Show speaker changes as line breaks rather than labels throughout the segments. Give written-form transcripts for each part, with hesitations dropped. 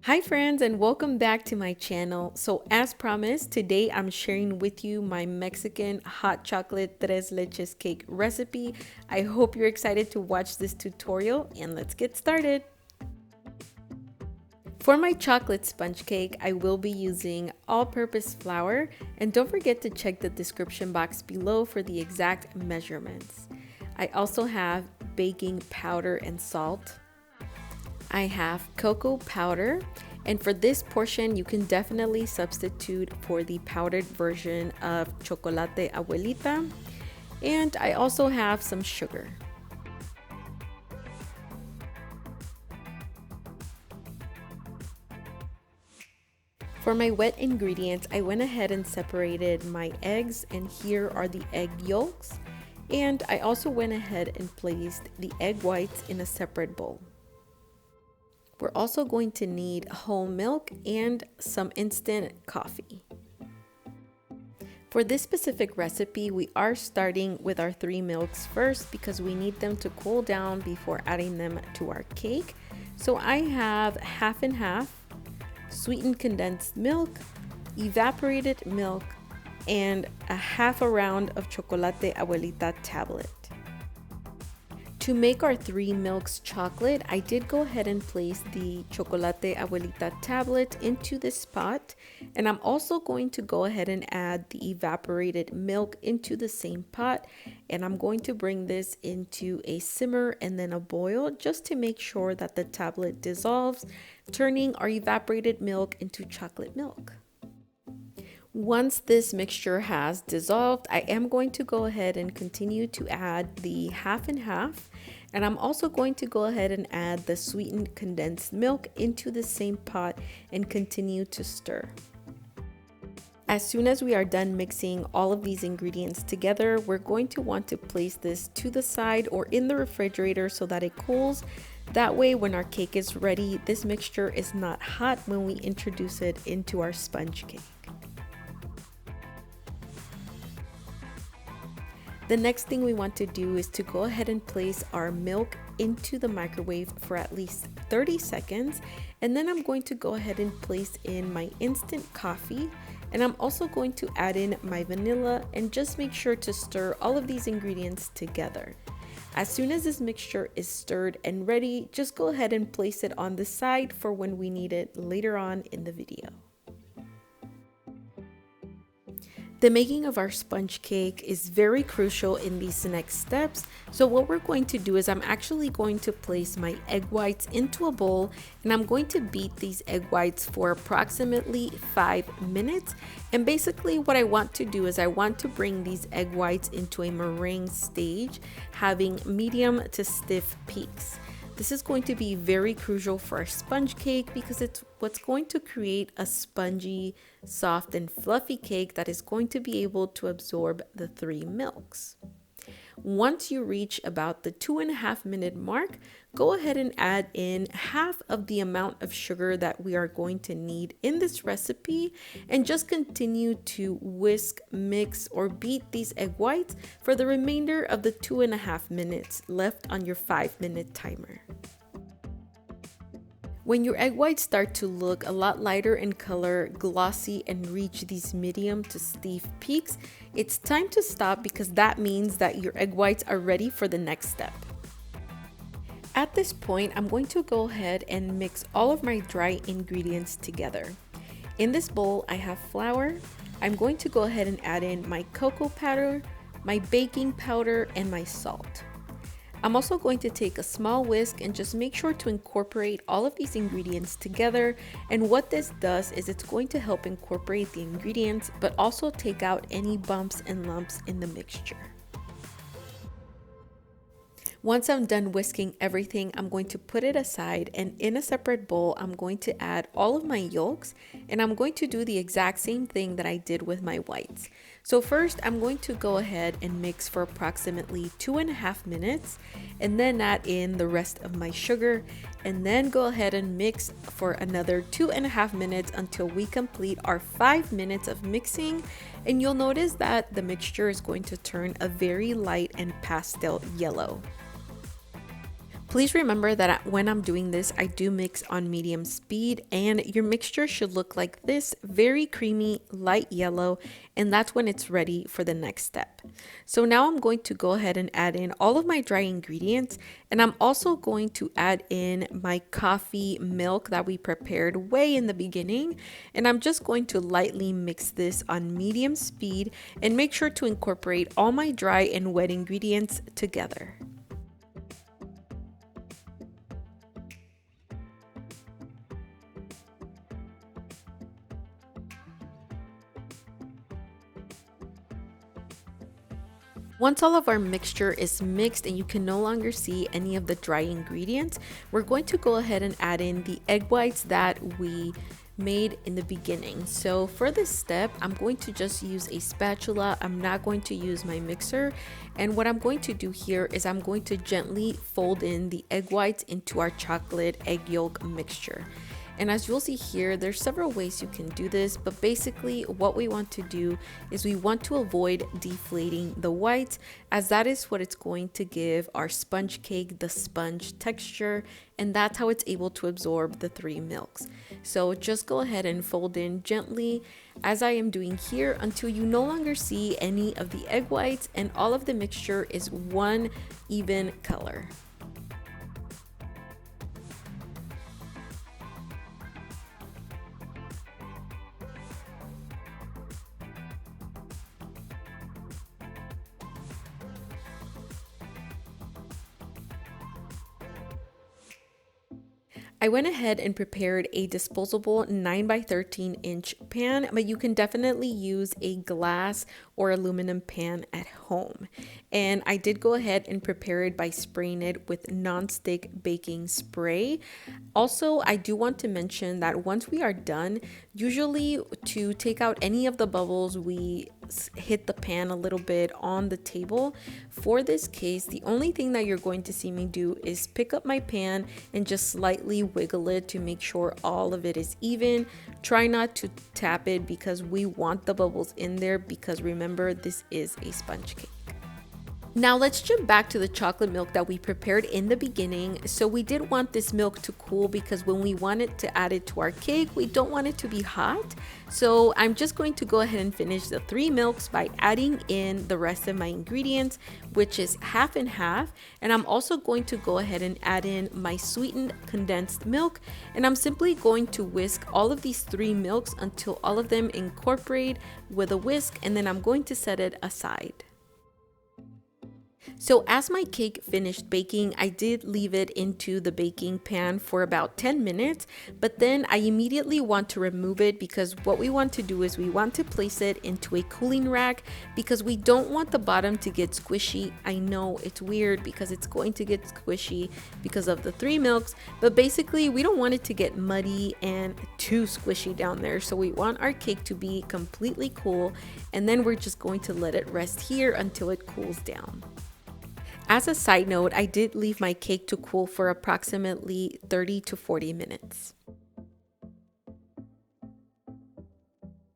Hi friends, and welcome back to my channel. So as promised, today I'm sharing with you my Mexican hot chocolate tres leches cake recipe. I hope you're excited to watch this tutorial, and let's get started. For my chocolate sponge cake, I will be using all-purpose flour, and don't forget to check the description box below for the exact measurements. I also have baking powder and salt. I have cocoa powder, and for this portion you can definitely substitute for the powdered version of chocolate abuelita, and I also have some sugar. For my wet ingredients, I went ahead and separated my eggs, and here are the egg yolks, and I also went ahead and placed the egg whites in a separate bowl. We're also going to need whole milk and some instant coffee. For this specific recipe, we are starting with our 3 milks first because we need them to cool down before adding them to our cake. So I have half and half sweetened condensed milk, evaporated milk, and a half a round of chocolate abuelita tablet. To make our 3 milks chocolate, I did go ahead and place the chocolate abuelita tablet into this pot, and I'm also going to go ahead and add the evaporated milk into the same pot, and I'm going to bring this into a simmer and then a boil just to make sure that the tablet dissolves, turning our evaporated milk into chocolate milk. Once this mixture has dissolved, I am going to go ahead and continue to add the half and half, and I'm also going to go ahead and add the sweetened condensed milk into the same pot and continue to stir. As soon as we are done mixing all of these ingredients together, we're going to want to place this to the side or in the refrigerator so that it cools. That way, when our cake is ready, this mixture is not hot when we introduce it into our sponge cake. The next thing we want to do is to go ahead and place our milk into the microwave for at least 30 seconds. And then I'm going to go ahead and place in my instant coffee. And I'm also going to add in my vanilla and just make sure to stir all of these ingredients together. As soon as this mixture is stirred and ready, just go ahead and place it on the side for when we need it later on in the video. The making of our sponge cake is very crucial in these next steps. So what we're going to do is I'm actually going to place my egg whites into a bowl, and I'm going to beat these egg whites for approximately 5 minutes. And basically what I want to do is I want to bring these egg whites into a meringue stage, having medium to stiff peaks. This is going to be very crucial for our sponge cake because it's what's going to create a spongy, soft, and fluffy cake that is going to be able to absorb the 3 milks. Once you reach about the 2.5 minute mark, go ahead and add in half of the amount of sugar that we are going to need in this recipe, and just continue to whisk, mix, or beat these egg whites for the remainder of the 2.5 minutes left on your 5-minute timer. When your egg whites start to look a lot lighter in color, glossy, and reach these medium to stiff peaks, it's time to stop because that means that your egg whites are ready for the next step. At this point, I'm going to go ahead and mix all of my dry ingredients together. In this bowl, I have flour. I'm going to go ahead and add in my cocoa powder, my baking powder, and my salt. I'm also going to take a small whisk and just make sure to incorporate all of these ingredients together. And what this does is it's going to help incorporate the ingredients, but also take out any bumps and lumps in the mixture. Once I'm done whisking everything, I'm going to put it aside, and in a separate bowl, I'm going to add all of my yolks, and I'm going to do the exact same thing that I did with my whites. So first, I'm going to go ahead and mix for approximately 2.5 minutes, and then add in the rest of my sugar, and then go ahead and mix for another 2.5 minutes until we complete our 5 minutes of mixing. And you'll notice that the mixture is going to turn a very light and pastel yellow. Please remember that when I'm doing this, I do mix on medium speed, and your mixture should look like this, very creamy, light yellow, and that's when it's ready for the next step. So now I'm going to go ahead and add in all of my dry ingredients, and I'm also going to add in my coffee milk that we prepared way in the beginning, and I'm just going to lightly mix this on medium speed and make sure to incorporate all my dry and wet ingredients together. Once all of our mixture is mixed and you can no longer see any of the dry ingredients, we're going to go ahead and add in the egg whites that we made in the beginning. So for this step, I'm going to just use a spatula. I'm not going to use my mixer. And what I'm going to do here is I'm going to gently fold in the egg whites into our chocolate egg yolk mixture. And as you'll see here, there's several ways you can do this, but basically what we want to do is we want to avoid deflating the whites, as that is what it's going to give our sponge cake the sponge texture, and that's how it's able to absorb the 3 milks. So just go ahead and fold in gently as I am doing here until you no longer see any of the egg whites and all of the mixture is one even color. I went ahead and prepared a disposable 9 by 13 inch pan, but you can definitely use a glass or aluminum pan at home. And I did go ahead and prepare it by spraying it with non-stick baking spray. Also, I do want to mention that once we are done, usually to take out any of the bubbles, we hit the pan a little bit on the table. For this case, the only thing that you're going to see me do is pick up my pan and just slightly wiggle it to make sure all of it is even. Try not to tap it because we want the bubbles in there, because remember, this is a sponge cake. Now let's jump back to the chocolate milk that we prepared in the beginning. So we did want this milk to cool because when we wanted to add it to our cake, we don't want it to be hot. So I'm just going to go ahead and finish the 3 milks by adding in the rest of my ingredients, which is half and half. And I'm also going to go ahead and add in my sweetened condensed milk. And I'm simply going to whisk all of these 3 milks until all of them incorporate with a whisk, and then I'm going to set it aside. So as my cake finished baking, I did leave it into the baking pan for about 10 minutes, but then I immediately want to remove it because what we want to do is we want to place it into a cooling rack because we don't want the bottom to get squishy. I know it's weird because it's going to get squishy because of the 3 milks, but basically we don't want it to get muddy and too squishy down there. So we want our cake to be completely cool, and then we're just going to let it rest here until it cools down. As a side note, I did leave my cake to cool for approximately 30 to 40 minutes.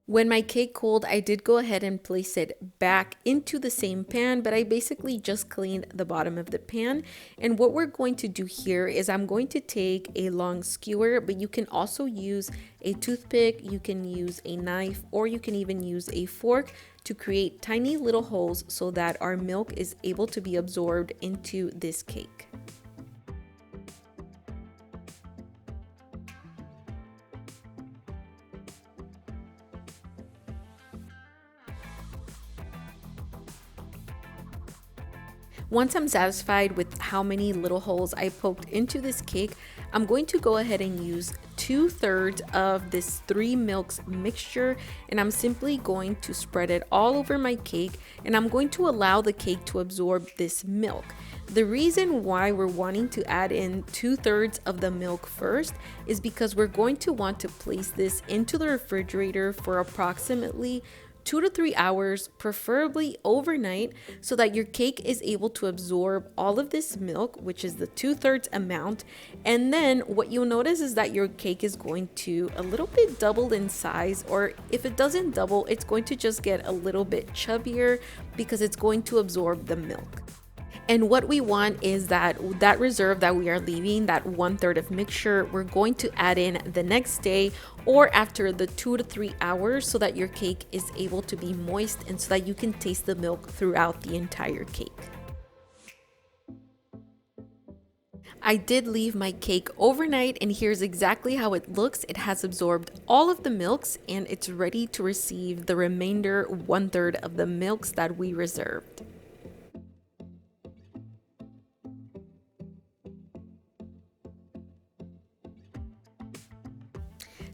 When my cake cooled, I did go ahead and place it back into the same pan, but I basically just cleaned the bottom of the pan. And what we're going to do here is I'm going to take a long skewer, but you can also use a toothpick, you can use a knife, or you can even use a fork to create tiny little holes so that our milk is able to be absorbed into this cake. Once I'm satisfied with how many little holes I poked into this cake, I'm going to go ahead and use 2/3 of this 3 milks mixture, and I'm simply going to spread it all over my cake, and I'm going to allow the cake to absorb this milk. The reason why we're wanting to add in 2/3 of the milk first is because we're going to want to place this into the refrigerator for approximately 2 to 3 hours, preferably overnight, so that your cake is able to absorb all of this milk, which is the 2/3 amount. And then what you'll notice is that your cake is going to a little bit double in size, or if it doesn't double, it's going to just get a little bit chubbier because it's going to absorb the milk. And what we want is that reserve that we are leaving, that 1/3 of mixture, we're going to add in the next day or after the 2 to 3 hours so that your cake is able to be moist and so that you can taste the milk throughout the entire cake. I did leave my cake overnight and here's exactly how it looks. It has absorbed all of the milks and it's ready to receive the remainder 1/3 of the milks that we reserved.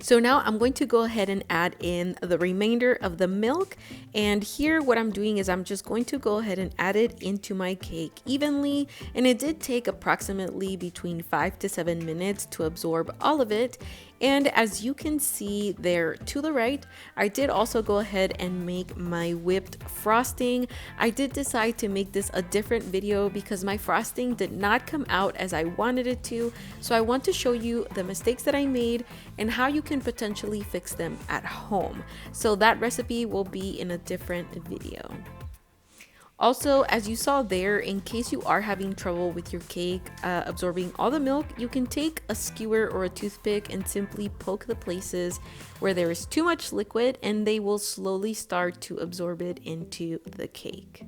So now I'm going to go ahead and add in the remainder of the milk, and here what I'm doing is I'm just going to go ahead and add it into my cake evenly, and it did take approximately between 5 to 7 minutes to absorb all of it. And as you can see there to the right, I did also go ahead and make my whipped frosting. I did decide to make this a different video because my frosting did not come out as I wanted it to. So I want to show you the mistakes that I made and how you can potentially fix them at home. So that recipe will be in a different video. Also, as you saw there, in case you are having trouble with your cake absorbing all the milk, you can take a skewer or a toothpick and simply poke the places where there is too much liquid and they will slowly start to absorb it into the cake.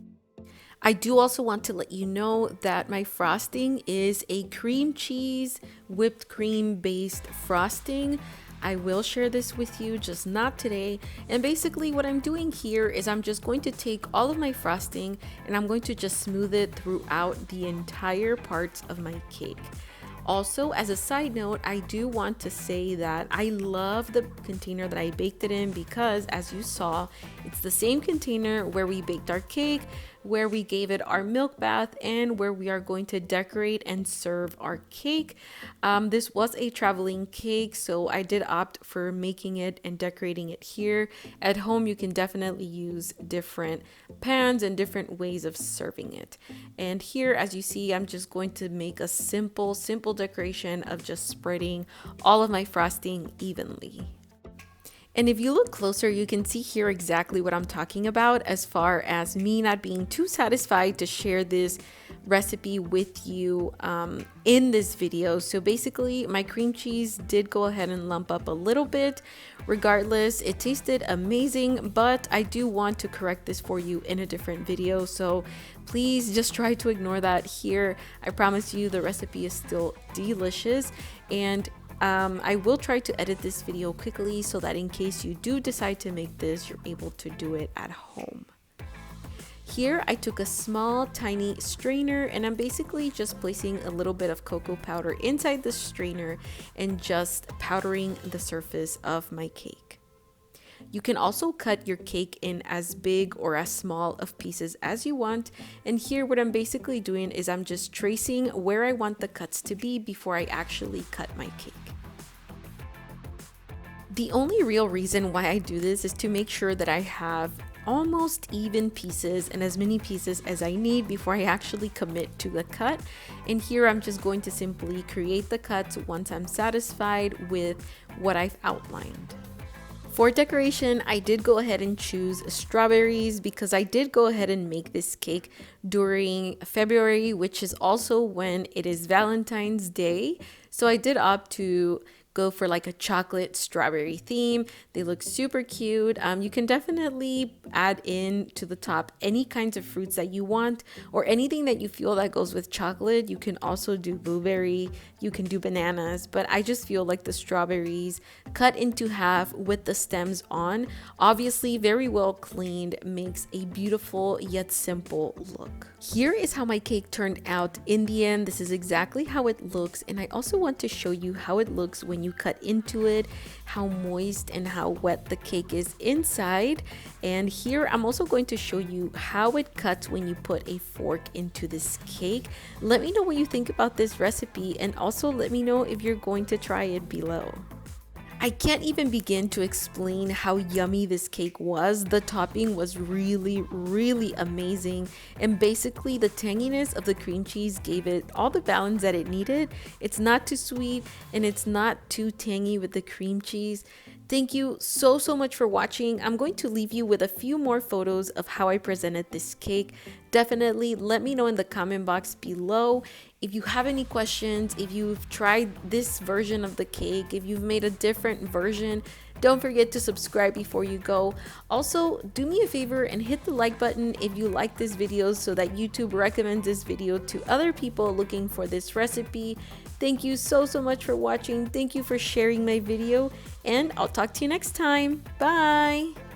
I do also want to let you know that my frosting is a cream cheese whipped cream based frosting. I will share this with you, just not today. And basically what I'm doing here is I'm just going to take all of my frosting and I'm going to just smooth it throughout the entire parts of my cake. Also, as a side note, I do want to say that I love the container that I baked it in because, as you saw, it's the same container where we baked our cake, where we gave it our milk bath, and where we are going to decorate and serve our cake. This was a traveling cake, so I did opt for making it and decorating it here. At home, you can definitely use different pans and different ways of serving it. And here, as you see, I'm just going to make a simple decoration of just spreading all of my frosting evenly. And if you look closer, you can see here exactly what I'm talking about as far as me not being too satisfied to share this recipe with you in this video. So basically my cream cheese did go ahead and lump up a little bit. Regardless, it tasted amazing, but I do want to correct this for you in a different video. So please just try to ignore that here. I promise you the recipe is still delicious, and I will try to edit this video quickly so that in case you do decide to make this, you're able to do it at home. Here I took a small tiny strainer and I'm basically just placing a little bit of cocoa powder inside the strainer and just powdering the surface of my cake. You can also cut your cake in as big or as small of pieces as you want. And here what I'm basically doing is I'm just tracing where I want the cuts to be before I actually cut my cake. The only real reason why I do this is to make sure that I have almost even pieces and as many pieces as I need before I actually commit to the cut. And here I'm just going to simply create the cuts once I'm satisfied with what I've outlined. For decoration, I did go ahead and choose strawberries because I did go ahead and make this cake during February, which is also when it is Valentine's Day. So I did opt to go for like a chocolate strawberry theme. They look super cute. You can definitely add in to the top any kinds of fruits that you want or anything that you feel that goes with chocolate. You can also do blueberry, you can do bananas, but I just feel like the strawberries cut into half with the stems on, obviously very well cleaned, makes a beautiful yet simple look. Here is how my cake turned out in the end. This is exactly how it looks, and I also want to show you how it looks when you cut into it, how moist and how wet the cake is inside. And here I'm also going to show you how it cuts when you put a fork into this cake. Let me know what you think about this recipe, and also let me know if you're going to try it below. I can't even begin to explain how yummy this cake was. The topping was really amazing, and basically the tanginess of the cream cheese gave it all the balance that it needed. It's not too sweet and it's not too tangy with the cream cheese. Thank you so much for watching. I'm going to leave you with a few more photos of how I presented this cake. Definitely let me know in the comment box below if you have any questions, if you've tried this version of the cake, if you've made a different version. Don't forget to subscribe before you go. Also, do me a favor and hit the like button if you like this video so that YouTube recommends this video to other people looking for this recipe. Thank you so much for watching. Thank you for sharing my video, and I'll talk to you next time. Bye!